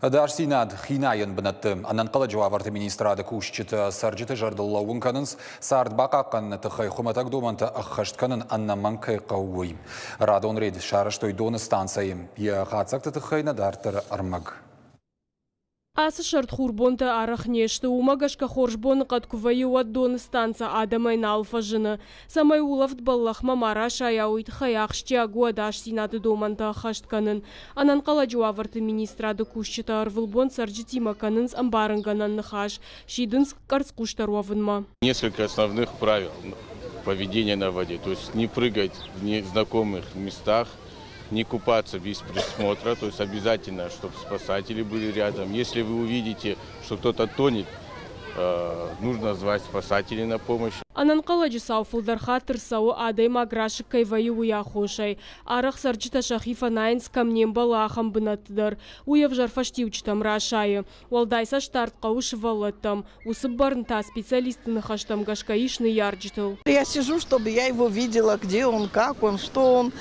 Дарсинад хинайын бінатты. Ананқалы жауаварты министрады күшчіті саржыты жардылауын канынс, сард бақаққанны тұқай құматақ думанты аққаштканын аннаман кайқауы. Радон рейд шарыштой доны станцайым. Я қатсақты тұқайна дартыр армаг. Асы шарт хурбонта арах нешты, умагашка хоржбоны қаткувайы уаддоны станца адамайн алфа жыны. Самай улафт баллахма мара шаяуит хаяқшчи агуа даш синады доманта ахаштканын. Ананқала жуаварты министрады күшчіті арвылбон сарджитима канынс амбарынганан нахаш. Шидынс карцкуштаруавынма. Несколько основных правил поведения на воде. То есть не прыгать в незнакомых местах, не купаться без присмотра, то есть обязательно, чтобы спасатели были рядом. Если вы увидите, что кто-то тонет, нужно звать спасателей на помощь. Ананқала жисау фулдарха тырсау адай маграшык кайвайы уяхошай. Арах сарджита шахифа найнс камнем балахам бынаттыдар. Уяв жарфаштиучтам рашайы. Уалдайса штартқа ушывалаттам. Усып барнта специалисты нахаштам гашкаишны ярджитал. Я сижу, чтобы я его видела, где он, как он, что он,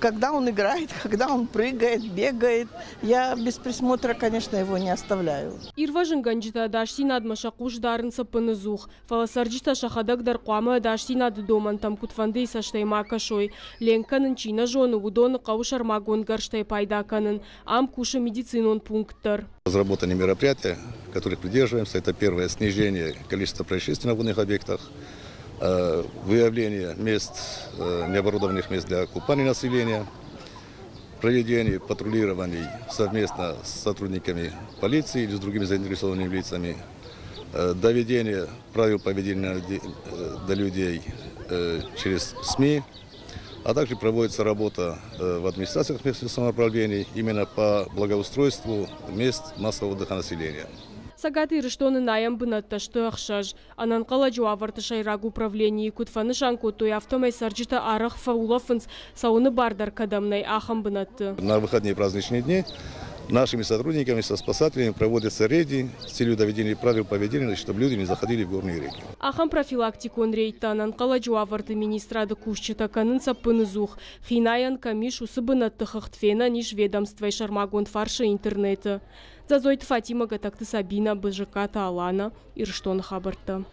когда он играет, когда он прыгает, бегает. Я без присмотра, конечно, его не оставляю. Ирважын ганджита дашсин адмашакуш дарынса пынызух. Фаласарджита шахадагдар Қуама дашсинады домантам кутфанды саштайма кашой. Ленканын чина жоны удоны қаушар магон гарштай пайдаканын. Ам куша медицинон пункттар. Разработаны мероприятия, которых придерживаемся. Это первое — снижение количества происшествий на водных объектах, выявление мест, необорудованных мест для купания населения, проведение патрулирований совместно с сотрудниками полиции или с другими заинтересованными лицами, доведение правил поведения до людей через СМИ, а также проводится работа в администрациях местных самоуправлений именно по благоустройству мест массового отдыха населения. Сагаты ирыштоны наям бынатта что ахшаж. Ананқала жуаварты шайраг управлении кутфаны шанкуту и автомай сарджита арах фаулафынс сауны бардар кадамнай ахам бынатты. На выходные праздничные дни нашими сотрудниками, со спасателями проводятся рейды с целью доведения правил поведения, чтобы люди не заходили в горные реки. Ахам профилактикон рейдта ананқала жуаварты министрады кушчыта канынса пынызух. Хинаян камиш усыбынатты хахтфена ниш ведомствай шармагон фарша интернета. Зазойт Фатима Гатакты Сабина БЖК Алана Ирштон хабарта.